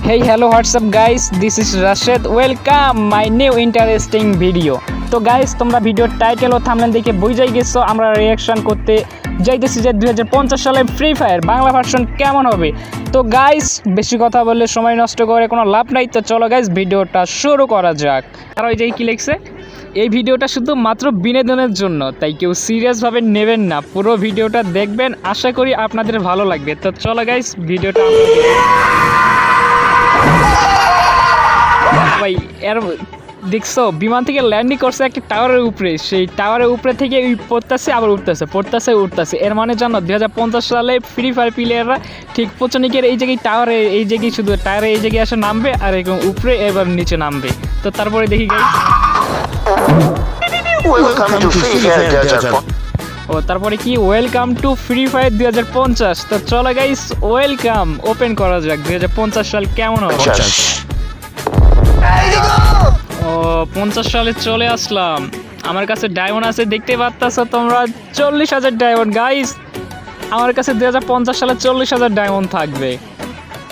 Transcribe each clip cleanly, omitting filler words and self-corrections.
Hey, hello, what's up guys? This is Rashid. Welcome my new interesting video. তো guys তোমরা ভিডিওর title ও thumbnail দেখে বুঝাই গেছো আমরা রিঅ্যাকশন করতে যাইতেছি যে 2050 সালে ফ্রি ফায়ার বাংলা ভার্সন কেমন হবে। তো গাইস বেশি কথা বললে সময় নষ্ট করে কোনো লাভ নাই, তো চলো গাইস ভিডিওটা শুরু করা যাক। আর ওই যে কি লিখছে, এই ভিডিওটা শুধু মাত্র বিনোদনের জন্য, তাই কেউ সিরিয়াসভাবে নেবেন না, পুরো ভিডিওটা দেখবেন, আশা করি আপনাদের ভালো লাগবে। তো চলো গাইস ভিডিওটা ভাই এর দেখছো বিমান থেকে ল্যান্ডিং করছে একটা টাওয়ারের উপরে, সেই টাওয়ারের উপরে থেকে পড়তেছে আবার উঠতেছে। এর মানে জানো 2050 সালে ফ্রি ফায়ার প্লেয়াররা ঠিক পচনিকের এই জায়গায় টাওয়ারে এই জায়গায় শুধু টাওয়ারে এই জায়গায় এসে নামবে আর এরকম উপরে এবার নিচে নামবে। তো তারপরে দেখি গাইস তারপরে কি ওয়েলকাম টু ফ্রি ফায়ার 2050। তো চলো গাইস ওয়েলকাম ওপেন করা যাক 2050 সাল কেমন হবে। 50 সালে চলে আসলাম, আমার কাছে ডায়মন্ড আছে দেখতে পাচ্ছ তোমরা 40,000 ডায়মন্ড গাইস, আমার কাছে 2050 সালে 40,000 ডায়মন্ড থাকবে।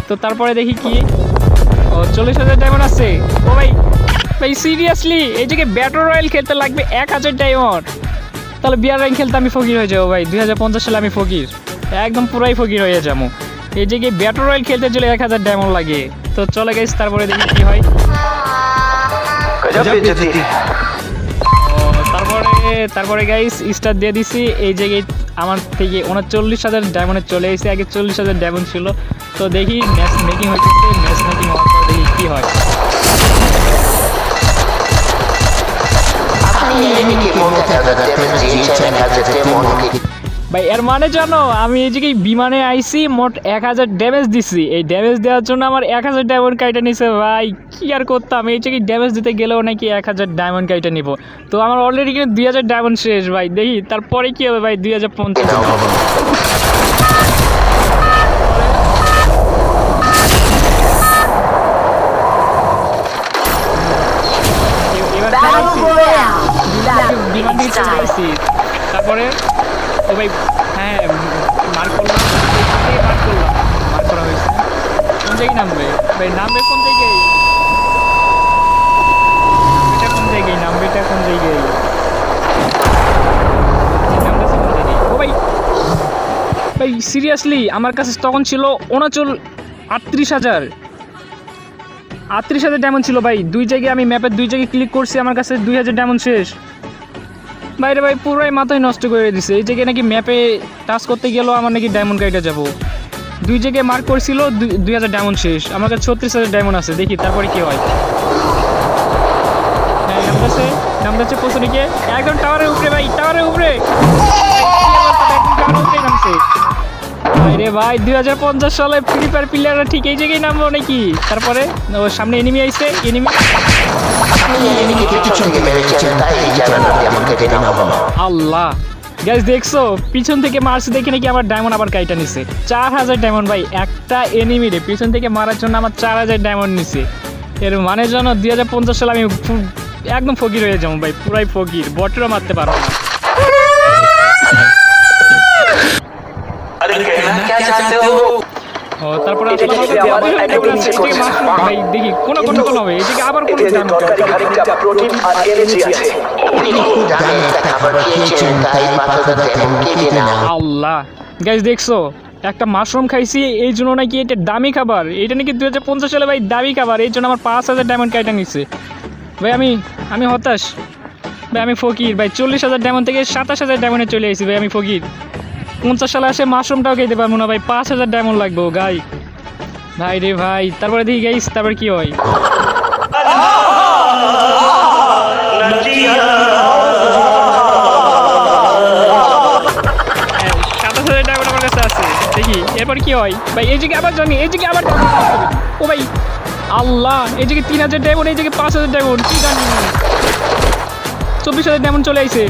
তো তারপরে দেখি কি 40,000 ডায়মন্ড আছে। ও ভাই সিরিয়াসলি এই জায়গায় ব্যাটল রয়্যাল খেলতে লাগবে 1000 ডায়মন্ড, তাহলে বিয়ার র্যাঙ্ক খেলতে আমি ফকির হয়ে যাবো ভাই। 2050 সালে আমি ফকির, একদম পুরাই ফকির হয়ে যাবো। এই জায়গায় ব্যাটল রয়্যাল খেলতে চলে 1000 ডায়মন্ড লাগে। তো চলে গাইস তারপরে দেখি কি হয়। তারপরে গাইস স্টার দিয়ে দিছি, এই জায়গায় আমার থেকে 39,000 ডায়মন্ডে চলে এসেছে, আগে 40,000 ডায়মন্ড ছিল। তো দেখি ম্যাচ মেকিং হচ্ছে, ম্যাচ মেকিং হওয়ার পর দেখি কী হয়। ভাই এর মানে জানো আমি এই জায়গায় বিমানে আইসি মোট 1000 ড্যামেজ দিছি, এই ড্যামেজ দেওয়ার জন্য আমার 1000 ডায়মন্ড কাইটা নিছে। ভাই কি আর করতাম, এই জায়গায় ড্যামেজ দিতে গেলেও নাকি 1000 ডায়মন্ড কাইটা নিব। তো আমার অলরেডি কিন্তু 2000 ডায়মন্ড শেষ ভাই, দেখি তারপরে কি হবে ভাই 2050। তারপরে ও ভাই হ্যাঁ মার করলাম, মার করা হয়েছে। কোন জায়গায় নামবে ভাই, নামবে কোন জায়গায়, নামবেটা কোন জায়গায় ও ভাই সিরিয়াসলি আমার কাছে তখন ছিল 38,000 ডায়মন্ড ছিল ভাই। দুই জায়গায় আমি ম্যাপের দুই জায়গায় ক্লিক করছি, আমার কাছে 2000 ডায়মন্ড শেষ। বাইরে ভাই পুরাই মাথায় নষ্ট করে দিছে, এই জায়গায় নাকি ম্যাপে টাচ করতে গেলেও আমার নাকি ডায়মন্ড কাইটা যাবো। দুই জায়গায় মার্ক করছিল 2000 ডায়মন্ড শেষ, আমার কাছে 36,000 ডায়মন্ড আছে। দেখি তারপরে কি হয়। হ্যাঁ নামতেছে পছনিকে একদম টাওয়ারের উপরে ভাই, টাওয়ারের উপরে নামছে। রে ভাই 2050 সালে ফ্রি ফায়ার প্লেয়াররা ঠিক এই জায়গায় নামবো নাকি। তারপরে ওর সামনে এনিমি আইছে, আল্লাহ গাইস দেখছো পিছন থেকে মারছে দেখে নাকি আমার ডায়মন্ড আবার কাইটা নিছে 4000 ডায়মন্ড ভাই। একটা এনিমি রে পিছন থেকে মারার জন্য আমার 4000 ডায়মন্ড নিছে। এর মানে জানো 2050 সালে আমি একদম ফকির হয়ে যাবো ভাই, পুরাই ফকির, বটেরও মারতে পারবো না। তারপরে ভাই দেখি কোন হবে এই দিকে আবার কোন আল্লাহ গাইস দেখছো একটা মাশরুম খাইছি, এই জন্য নাকি এটা দামি খাবার, এটা নাকি 2050 সালে ভাই দামি খাবার, এই জন্য আমার 5000 ডায়মন্ড কাইটা নিচ্ছে ভাই। আমি হতাশ ভাই, আমি ফকির ভাই। 40,000 ডায়মন্ড থেকে 27,000 ডায়মন্ডে চলে আসি ভাই, আমি ফকির। 50 সালে আসে মাশরুমটাও খেতে পারবো না ভাই, 5000 ডায়মন্ড লাগবে গাই ভাই রে ভাই। তারপরে দেখি গাইস তারপরে কি হয়। 27,000 ডায়মন্ড আমার কাছে আছে, দেখি এরপর কি হয় ভাই। এই জায়গায় আবার জানি, এই জায়গায় আবার ও ভাই আল্লাহ, এই জায়গায় 3000 ডায়মন্ড, এই জায়গায় 5000 ডায়মন্ড, কি জানি 24,000 ডায়মন্ড চলে আইছে।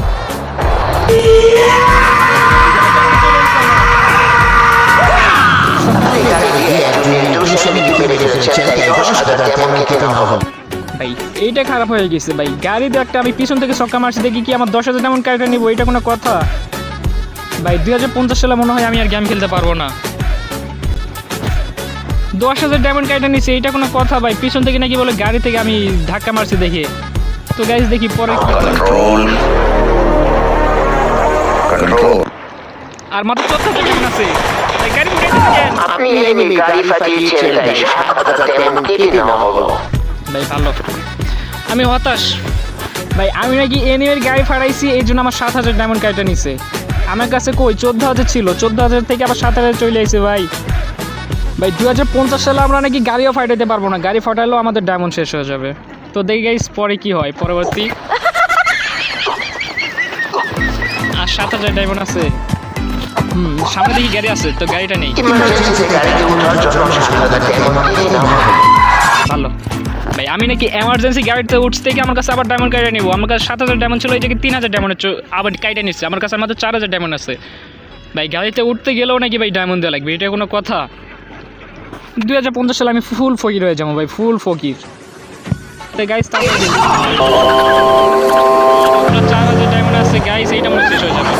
ভাই এইটা খারাপ হয়ে গেছে ভাই, গাড়িতে একটা আমি পিছন থেকে ছক্কা মারছি দেখি কি আমার 10,000 ডায়মন্ড কাইটা নিবো, এটা কোনো কথা ভাই। 2050 সালে মনে হয় আমি আর গেম খেলতে পারবো না। 10,000 ডায়মন্ড কাইটা নিছে, এইটা কোনো কথা ভাই? পিছন থেকে নাকি বলে গাড়ি থেকে আমি ধাক্কা মারছি দেখে। তো গাইস দেখি পরে কি হয়। আর মাত্র 14,000 ডায়মন্ড আছে। এই গাড়ি উড়ে যাচ্ছে। আপনি এনিমি গাড়ি ফাটিয়েছেন তাই 7,000 ডায়মন্ড কেটে নেওয়া হলো। ভাই ভালো, আমি হতাশ ভাই। আমি নাকি এনিমির গাড়ি ফাটাইছি, এই জন্য আমার 7,000 ডায়মন্ড কাইটা নিছে। আমার কাছে কই 14,000 ছিল, 14,000 থেকে আবার 7,000 চলে আসছে ভাই। ভাই 2050 সালে আমরা নাকি গাড়িও ফাটাইতে পারবো না, গাড়ি ফাটাইলেও আমাদের ডায়মন্ড শেষ হয়ে যাবে। তো দেখি গাইস পরে কি হয় পরবর্তী। আর 7,000 ডায়মন্ড আছে। সামনে দেখি গাড়ি আছে, তো গাড়িটা নেই। ইমার্জেন্সি গাড়িতে ওঠার জন্য 7,000 ডায়মন্ড কেটে নেওয়া হলো। ভালো ভাই, আমি নাকি এমার্জেন্সি গাড়িতে উঠতে থেকে আমার কাছে আবার ডায়মন্ড কাইটা নিব। আমার কাছে 7,000 ডায়মন্ড ছিল, এই জায়গায় 3,000 ডায়মন্ড আবার কাইটা নিচ্ছে। আমার কাছে মাত্র 4,000 ডায়মন্ড আছে ভাই। গাড়িতে উঠতে গেলেও নাকি ভাই ডায়মন্ড দেওয়া লাগবে, এটা কোনো কথা? 2050 সালে আমি ফুল ফকির হয়ে যাবো ভাই, ফুল ফকির। তো গাইস তাহলে 4,000 ডায়মন্ড আছে গাইস, এইটা মনে শেষ হয়ে যাবে,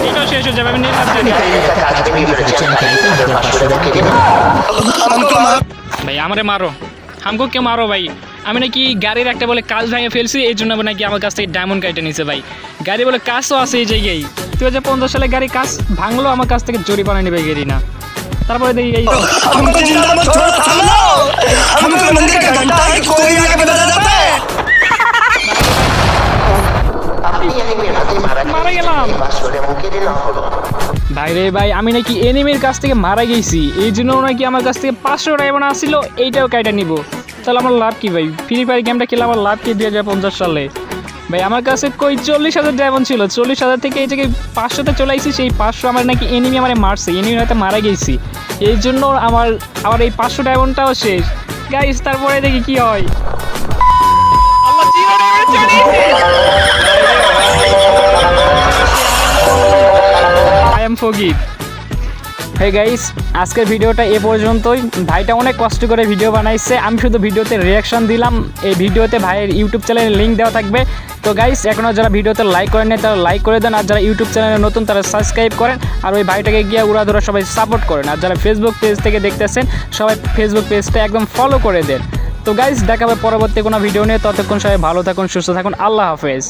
এটাও শেষ হয়ে যাবে। আমি নিলাম জানি ভাই, আমারে মারো, আমাকে কেউ মারো ভাই। আমি নাকি গাড়ির একটা বলে কাজ ভেঙে ফেলছি, এই জন্য নাকি আমার কাছ থেকে ডায়মন্ড কাইটা নিছে ভাই। গাড়ি বলে কাজও আছে এই জায়গায়। 2050 সালে গাড়ি কাজ ভাঙলো, আমার কাছ থেকে জরিমানা নেবে গাড়ি না। তারপরে দেখি এই মারা গেলাম ভাই রে ভাই। আমি নাকি এনিমির কাছ থেকে মারা গেছি, এই জন্য নাকি আমার কাছ থেকে 500 ডায়মন্ড আসছিল, এইটাও কাইটা নিব। তাহলে আমার লাভ কি ভাই? ফ্রি ফায়ার গেমটা খেলে আমার লাভ কি 2050 সালে ভাই? আমার কাছে কই 40,000 ডায়মন্ড ছিল, 40,000 থেকে এই জায়গায় 500তে চলে আসছি। সেই 500 আমার নাকি এনিমি আমার মারছে, এনিমি হয়তো মারা গেছি, এই জন্য আমার এই 500 ডায়মন্ডটাও শেষ গাইস। তারপরে দেখি কি হয়। আল্লাহ জীবনে চলে আই এম ফকির। হে গাইস, আজকের ভিডিওটা এ পর্যন্তই। ভাইটা অনেক কষ্ট করে ভিডিও বানাইছে, আমি শুধু ভিডিওতে রিয়াকশন দিলাম। এই ভিডিওতে ভাইয়ের ইউটিউব চ্যানেলের লিঙ্ক দেওয়া থাকবে। তো গাইস এখনও যারা ভিডিওতে লাইক করেন নাই তারা লাইক করে দেন, আর যারা ইউটিউব চ্যানেলে নতুন তারা সাবস্ক্রাইব করেন, আর ওই ভাইটাকে গিয়ে উড়াধুরা সবাই সাপোর্ট করেন। আর যারা ফেসবুক পেজ থেকে দেখতেছেন সবাই ফেসবুক পেজটা একদম ফলো করে দেন। তো গাইস দেখা হবে পরবর্তী কোনো ভিডিও নিয়ে, ততক্ষণ সবাই ভালো থাকুন, সুস্থ থাকুন, আল্লাহ হাফেজ।